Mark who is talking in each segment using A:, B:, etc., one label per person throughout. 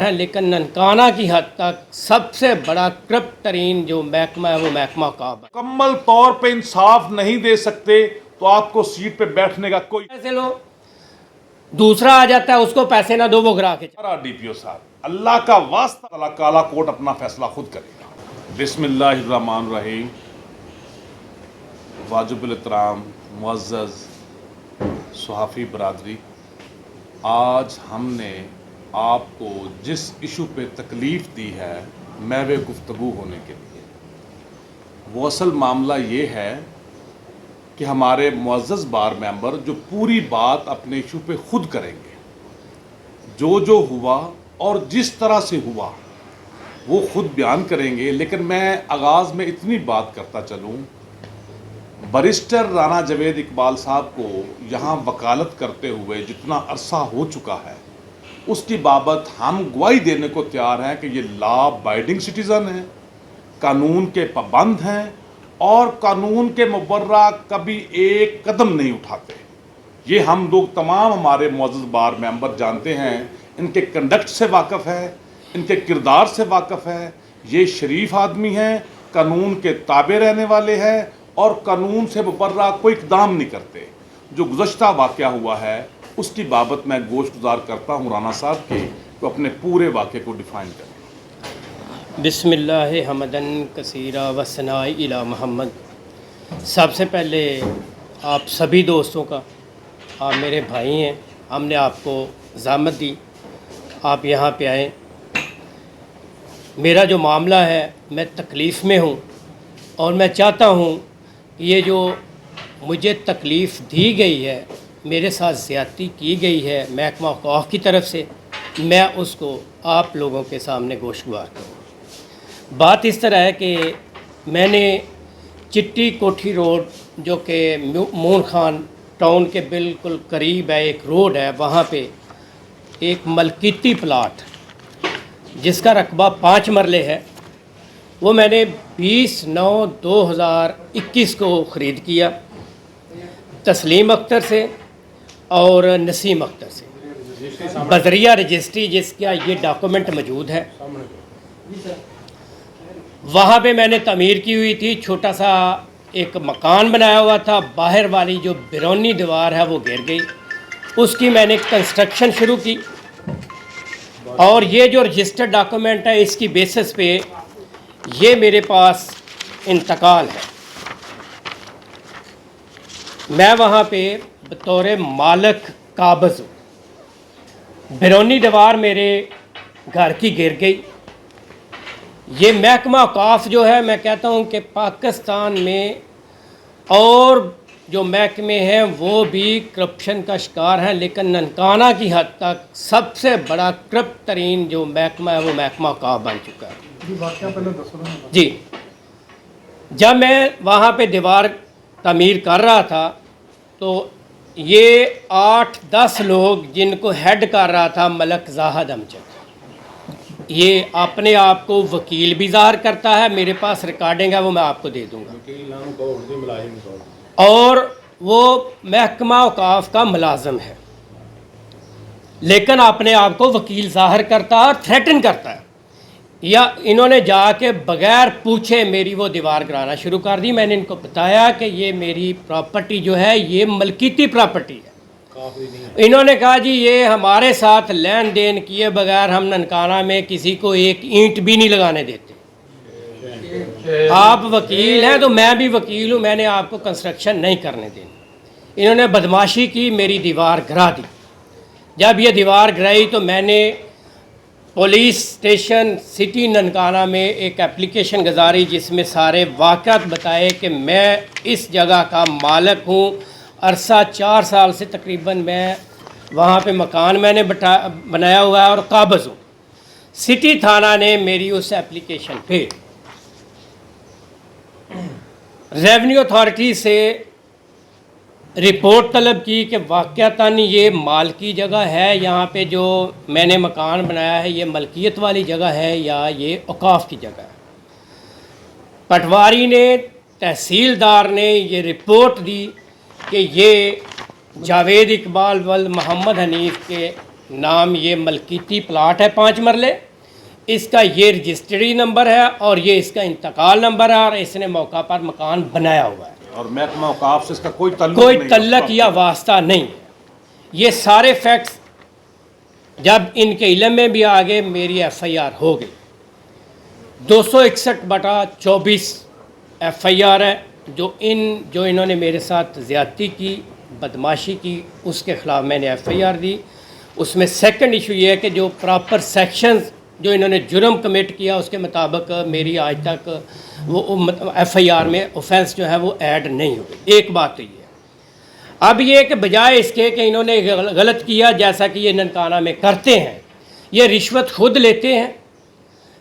A: है, लेकिन ननकाना की हद तक सबसे बड़ा करप्ट तरीन जो महकमा है वो महकमा काब है।
B: मुकम्मल तौर पे इंसाफ नहीं दे सकते तो आपको सीट पे बैठने का कोई
A: पैसे लो, दूसरा आ जाता है उसको पैसे ना दो, वो गिरा के
B: डीपीओ साहब, अल्लाह का वास्ता, अल्लाह काला कोर्ट अपना फैसला खुद करेगा। बिस्मिल्लाहिर्रहमानिर्रहीम। वाजिबुल इहतराम मुअज़्ज़ज़ सहाफ़ी बरादरी, आज हमने आपको जिस इशू पे तकलीफ़ दी है महवे गुफ्तगू होने के लिए, वो असल मामला ये है कि हमारे मुअज़्ज़ज़ बार मेंबर जो पूरी बात अपने इशू पे खुद करेंगे, जो हुआ और जिस तरह से हुआ वो खुद बयान करेंगे। लेकिन मैं आगाज़ में इतनी बात करता चलूँ, बैरिस्टर राना जावेद इकबाल साहब को यहाँ वकालत करते हुए जितना अरसा हो चुका है, उसकी बाबत हम गवाही देने को तैयार हैं कि ये लॉ अबाइडिंग सिटीज़न हैं, कानून के पाबंद हैं और कानून के मुबर्रा कभी एक कदम नहीं उठाते। ये हम लोग तमाम हमारे मुअज़्ज़ज़ बार मेंबर जानते हैं, इनके कंडक्ट से वाक़फ़ है, इनके किरदार से वाक़फ़ है। ये शरीफ आदमी हैं, कानून के ताबे रहने वाले हैं और कानून से मुबर्रा कोई इक़दाम नहीं करते। जो गुज़श्ता वाक़या हुआ है उसकी बाबत मैं गोशगुजार करता हूँ राना साहब के, तो अपने पूरे वाक़े को डिफ़ाइन करें।
A: बिस्मिल्लाह हमदन कसीरा वसनाई इला मोहम्मद। सबसे पहले आप सभी दोस्तों का, आप मेरे भाई हैं, हमने आपको ज़हमत दी, आप यहाँ पे आए। मेरा जो मामला है, मैं तकलीफ़ में हूँ और मैं चाहता हूँ कि ये जो मुझे तकलीफ़ दी गई है, मेरे साथ ज़्यादती की गई है महकमा औक़ाफ़ की तरफ से, मैं उसको आप लोगों के सामने गोशगुजार करूँ। बात इस तरह है कि मैंने चिट्टी कोठी रोड, जो कि मून खान टाउन के बिल्कुल करीब है, एक रोड है, वहाँ पे एक मलकीती प्लाट जिसका रकबा 5 मरले है, वो मैंने 20/9/2021 को ख़रीद किया तस्लीम अख्तर से और नसीम अख्तर से, बजरिया रजिस्ट्री, जिसका ये डॉक्यूमेंट मौजूद है। वहाँ पे मैंने तमीर की हुई थी, छोटा सा एक मकान बनाया हुआ था, बाहर वाली जो बैरूनी दीवार है वो गिर गई, उसकी मैंने कंस्ट्रक्शन शुरू की और ये जो रजिस्टर्ड डॉक्यूमेंट है इसकी बेसिस पे ये मेरे पास इंतकाल है। मैं वहाँ पे बतौर मालिक काबज़ हूँ। बैरूनी दीवार मेरे घर की गिर गई। ये महकमा औक़ाफ़ जो है, मैं कहता हूँ कि पाकिस्तान में और जो महकमे हैं वो भी करप्शन का शिकार हैं, लेकिन ननकाना की हद तक सबसे बड़ा करप्ट तरीन जो महकमा है वो महकमा औक़ाफ़ बन चुका है। जी, जब मैं वहाँ पे दीवार तमीर कर रहा था तो ये 8-10 लोग, जिनको हेड कर रहा था मलक ज़ाहिद अमजद, ये अपने आप को वकील भी ज़ाहिर करता है, मेरे पास रिकॉर्डिंग है वो मैं आपको दे दूँगा, और वो महकमा औक़ाफ़ का मुलाज़िम है, लेकिन अपने आप को वकील ज़ाहिर करता है और थ्रेटन करता है। या इन्होंने जाके बग़ैर पूछे मेरी वो दीवार गिराना शुरू कर दी। मैंने इनको बताया कि ये मेरी प्रॉपर्टी जो है ये मलकीती प्रॉपर्टी है। इन्होंने कहा जी ये हमारे साथ लेन देन किए बगैर हम ननकाना में किसी को एक ईंट भी नहीं लगाने देते। आप वकील हैं तो मैं भी वकील हूँ, मैंने आपको कंस्ट्रक्शन नहीं करने देनी। इन्होंने बदमाशी की, मेरी दीवार गिरा दी। जब ये दीवार गिराई तो मैंने पुलिस स्टेशन सिटी ननकाना में एक एप्लीकेशन गुजारी जिसमें सारे वाक़यात बताए कि मैं इस जगह का मालिक हूँ, अरसा 4 साल से तकरीबन मैं वहाँ पे मकान मैंने बनाया हुआ है और काबज़ हूँ। सिटी थाना ने मेरी उस एप्लीकेशन पे रेवेन्यू अथॉरिटी से रिपोर्ट तलब की कि वाक़यातन ये माल की जगह है, यहाँ पे जो मैंने मकान बनाया है ये मलकियत वाली जगह है या ये औक़ाफ़ की जगह है। पटवारी ने, तहसीलदार ने ये रिपोर्ट दी कि ये जावेद इकबाल वल मोहम्मद हनीफ़ के नाम ये मलकीती प्लाट है 5 मरले, इसका ये रजिस्ट्री नंबर है और ये इसका इंतकाल नंबर है और इसने मौका पर मकान बनाया हुआ है
B: और महकमा औकाफ से इसका कोई
A: तल्लक या वास्ता नहीं है। ये सारे फैक्ट्स जब इनके इल्म में भी आ गए, मेरी FIR हो गई। 261/24 FIR है जो इन्होंने मेरे साथ ज़्यादती की, बदमाशी की, उसके ख़िलाफ़ मैंने FIR दी। उसमें सेकंड इशू ये है कि जो प्रॉपर सेक्शंस जो इन्होंने जुर्म कमिट किया उसके मुताबिक मेरी आज तक वो FIR में ऑफेंस जो है वो ऐड नहीं हुई। एक बात तो ये है। अब ये कि बजाय इसके कि इन्होंने गलत किया जैसा कि ये ननकाना में करते हैं, ये रिश्वत खुद लेते हैं,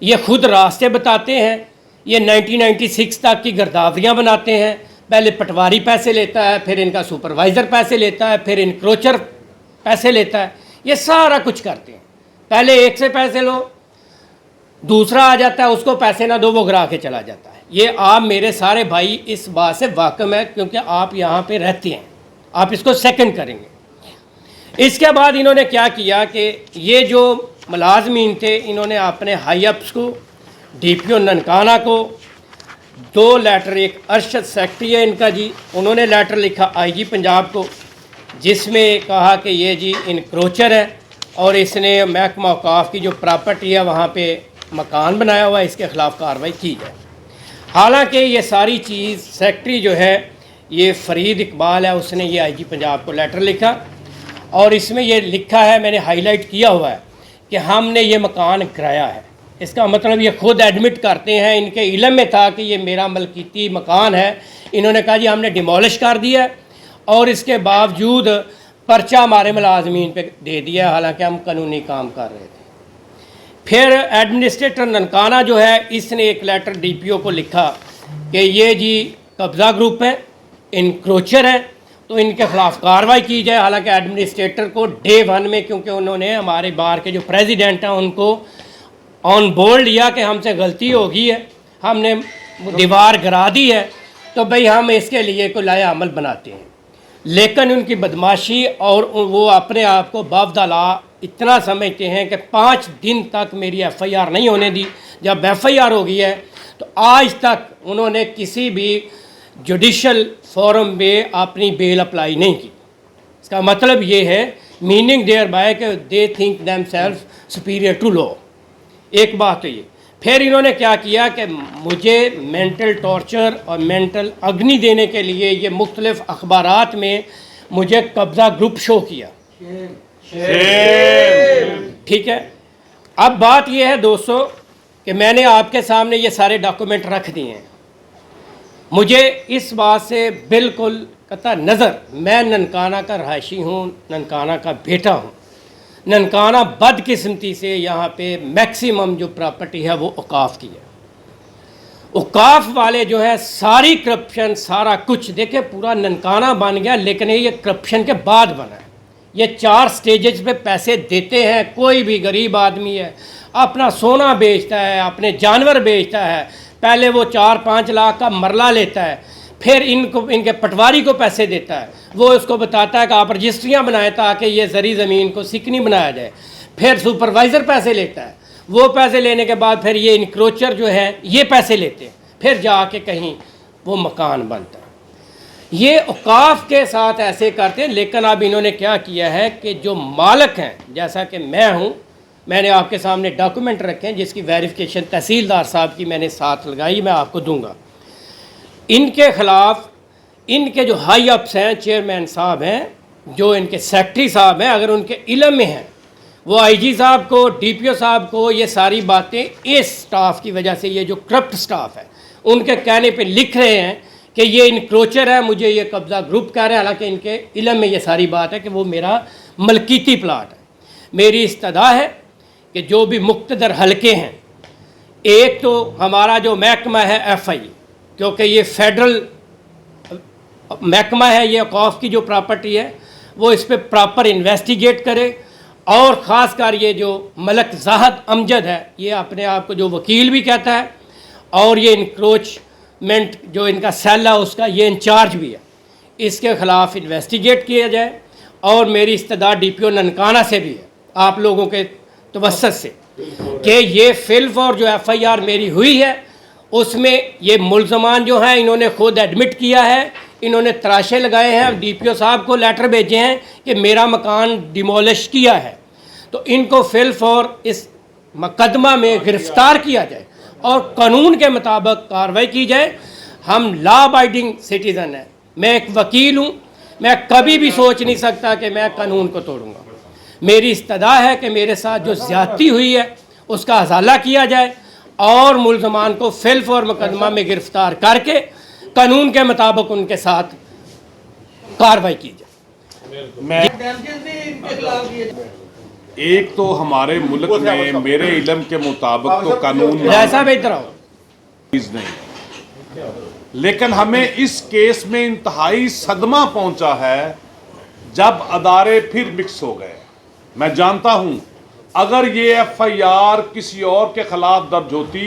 A: ये खुद रास्ते बताते हैं, ये 1996 तक की गिरदावरियाँ बनाते हैं। पहले पटवारी पैसे लेता है, फिर इनका सुपरवाइज़र पैसे लेता है, फिर इनक्रोचर पैसे लेता है, ये सारा कुछ करते हैं। पहले एक से पैसे लो, दूसरा आ जाता है, उसको पैसे ना दो, वो गिरा के चला जाता है। ये आप मेरे सारे भाई इस बात से वाकिफ है क्योंकि आप यहाँ पे रहते हैं, आप इसको सेकंड करेंगे। इसके बाद इन्होंने क्या किया कि ये जो मुलाजमीन थे, इन्होंने अपने हाई अप्स को, DPO ननकाना को 2 लेटर, एक अरशद सेक्रेटरी है इनका जी, उन्होंने लेटर लिखा IG पंजाब को, जिसमें कहा कि ये जी इनक्रोचर है और इसने महकमा औकाफ की जो प्रॉपर्टी है वहाँ पे मकान बनाया हुआ है, इसके ख़िलाफ़ कार्रवाई की जाए। हालांकि ये सारी चीज़ सेक्रेटरी जो है ये फ़रीद इकबाल है, उसने ये IG पंजाब को लेटर लिखा और इसमें ये लिखा है, मैंने हाईलाइट किया हुआ है कि हमने ये मकान किराया है। इसका मतलब ये खुद एडमिट करते हैं, इनके इल्म में था कि ये मेरा मलकीती मकान है। इन्होंने कहा जी हमने डिमोलिश कर दिया है और इसके बावजूद पर्चा हमारे मुलाजमीन पे दे दिया, हालांकि हम कानूनी काम कर रहे थे। फिर एडमिनिस्ट्रेटर ननकाना जो है, इसने एक लेटर DPO को लिखा कि ये जी कब्ज़ा ग्रुप है, इनक्रोचर है, तो इनके ख़िलाफ़ कार्रवाई की जाए। हालांकि एडमिनिस्ट्रेटर को डे 1 में, क्योंकि उन्होंने हमारे बार के जो प्रेसिडेंट हैं उनको ऑन बोर्ड लिया कि हमसे गलती हो गई है, हमने दीवार गिरा दी है, तो भाई हम इसके लिए कोई लाया अमल बनाते हैं। लेकिन उनकी बदमाशी और वो अपने आप को बावदाला इतना समझते हैं कि 5 दिन तक मेरी FIR नहीं होने दी। जब FIR हो गई है तो आज तक उन्होंने किसी भी जुडिशल फोरम में अपनी बेल अप्लाई नहीं की। इसका मतलब ये है, मीनिंग देयर बाय कि they think themselves superior to law. एक बात तो ये। फिर इन्होंने क्या किया कि मुझे मेंटल टॉर्चर और मेंटल अग्नि देने के लिए ये मुख्तलिफ अखबारात में मुझे कब्ज़ा ग्रुप शो किया। ठीक है, अब बात ये है दोस्तों कि मैंने आपके सामने ये सारे डॉक्यूमेंट रख दिए हैं। मुझे इस बात से बिल्कुल कतई नज़र, मैं ननकाना का रहायशी हूँ, ननकाना का बेटा हूँ। ननकाना बदकिस्मती से यहाँ पे मैक्सिमम जो प्रॉपर्टी है वो औकाफ की है। औकाफ वाले जो है सारी करप्शन, सारा कुछ देखे, पूरा ननकाना बन गया, लेकिन ये करप्शन के बाद बना है। ये 4 स्टेजेस पे पैसे देते हैं। कोई भी गरीब आदमी है, अपना सोना बेचता है, अपने जानवर बेचता है, पहले वो 4-5 लाख का मरला लेता है, फिर इनके पटवारी को पैसे देता है, वो उसको बताता है कि आप रजिस्ट्रियाँ बनाएं ताकि ये ज़री ज़मीन को सिकनी बनाया जाए। फिर सुपरवाइज़र पैसे लेता है, वो पैसे लेने के बाद फिर ये इनक्रोचर जो है ये पैसे लेते हैं, फिर जाके कहीं वो मकान बनता है। ये औकाफ के साथ ऐसे करते हैं। लेकिन अब इन्होंने क्या किया है कि जो मालिक हैं, जैसा कि मैं हूँ, मैंने आपके सामने डॉक्यूमेंट रखे हैं जिसकी वेरिफिकेशन तहसीलदार साहब की मैंने साथ लगाई, मैं आपको दूंगा। इनके ख़िलाफ़ इनके जो हाई अप्स हैं, चेयरमैन साहब हैं, जो इनके सेक्रेटरी साहब हैं, अगर उनके इल्म में हैं, वो IG साहब को, DPO साहब को ये सारी बातें इस स्टाफ की वजह से, ये जो करप्ट स्टाफ है उनके कहने पे लिख रहे हैं कि ये इनक्रोचर है, मुझे ये कब्ज़ा ग्रुप कह रहे हैं। हालांकि इनके इल्म में ये सारी बात है कि वो मेरा मलकीती प्लाट है। मेरी इस्तदा है कि जो भी मुक्तदर हलके हैं, एक तो हमारा जो महकमा है FI, क्योंकि ये फेडरल महकमा है, ये औकाफ की जो प्रॉपर्टी है वो इस पर प्रॉपर इन्वेस्टिगेट करे। और ख़ास कर ये जो मलक ज़ाहद अमजद है, ये अपने आप को जो वकील भी कहता है और ये इंक्रोचमेंट जो इनका सेल है उसका ये इंचार्ज भी है, इसके ख़िलाफ़ इन्वेस्टिगेट किया जाए। और मेरी इस्तदा DPO ननकाना से भी है, आप लोगों के तवस्सुत से कि ये फिल्म और जो FIR मेरी हुई है उसमें ये मुल्ज़मान जो हैं इन्होंने खुद एडमिट किया है, इन्होंने तराशे लगाए हैं, DPO साहब को लेटर भेजे हैं कि मेरा मकान डिमोलिश किया है। तो इनको फिल्म और इस मुकदमा में गिरफ़्तार किया जाए और कानून के मुताबिक कार्रवाई की जाए। हम लॉ अबाइडिंग सिटीज़न हैं, मैं एक वकील हूँ, मैं कभी भी सोच नहीं सकता कि मैं कानून को तोड़ूंगा। मेरी इस्तदा है कि मेरे साथ जो ज़्यादती हुई है उसका अजाला किया जाए और मुल्ज़मान को फिल्म और मुकदमा में गिरफ़्तार करके कानून के मुताबिक उनके साथ कार्रवाई की जाए।
B: मैं एक तो हमारे मुल्क में मेरे इल्म के मुताबिक तो कानून
A: ऐसा बेहतर हो
B: चीज नहीं, लेकिन हमें इस केस में इंतहाई सदमा पहुंचा है जब अदारे फिर मिक्स हो गए। मैं जानता हूं अगर ये FIR किसी और के खिलाफ दर्ज होती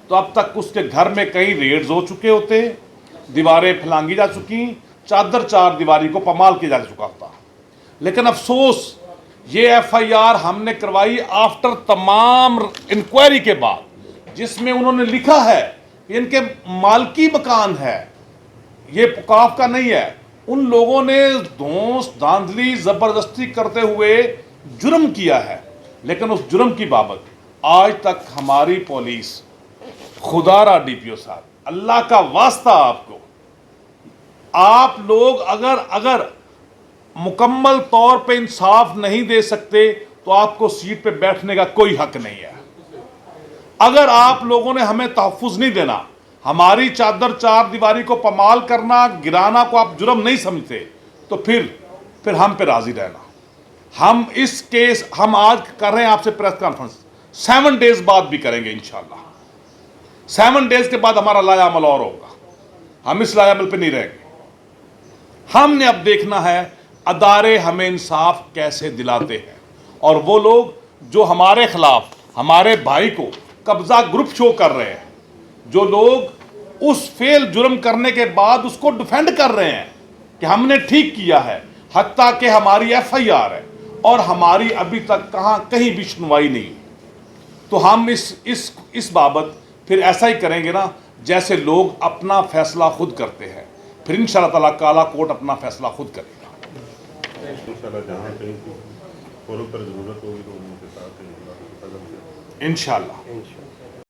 B: तो अब तक उसके घर में कई रेड्स हो चुके होते, दीवारें फैलांगी जा चुकी, चादर चार दीवारी को पमाल किया जा चुका होता। लेकिन अफसोस ये FIR हमने करवाई आफ्टर तमाम इंक्वायरी के बाद, जिसमें उन्होंने लिखा है कि इनके मालकी मकान है, ये पुकाफ का नहीं है। उन लोगों ने धौंस धांधली ज़बरदस्ती करते हुए जुर्म किया है, लेकिन उस जुर्म की बाबत आज तक हमारी पुलिस, खुदारा DPO साहब, अल्लाह का वास्ता आपको, आप लोग अगर मुकम्मल तौर पे इंसाफ नहीं दे सकते तो आपको सीट पे बैठने का कोई हक नहीं है। अगर आप लोगों ने हमें तहफ़्फ़ुज़ नहीं देना, हमारी चादर चार दीवारी को पमाल करना, गिराना को आप जुर्म नहीं समझते, तो फिर हम पे राजी रहना। हम इस केस हम आज कर रहे हैं आपसे प्रेस कॉन्फ्रेंस, 7 डेज बाद भी करेंगे इंशाल्लाह। 7 डेज के बाद हमारा लायामल और होगा, हम इस लायामल पे नहीं रहेंगे। हमने अब देखना है अदारे हमें इंसाफ कैसे दिलाते हैं, और वो लोग जो हमारे खिलाफ हमारे भाई को कब्जा ग्रुप शो कर रहे हैं, जो लोग उस फेल जुर्म करने के बाद उसको डिफेंड कर रहे हैं कि हमने ठीक किया है, हत्ता कि हमारी FIR है और हमारी अभी तक कहीं भी सुनवाई नहीं। तो हम इस बाबत फिर ऐसा ही करेंगे ना जैसे लोग अपना फैसला खुद करते हैं, फिर इंशाअल्लाह ताला काला कोर्ट अपना फैसला खुद करेगा। इंशाअल्लाह।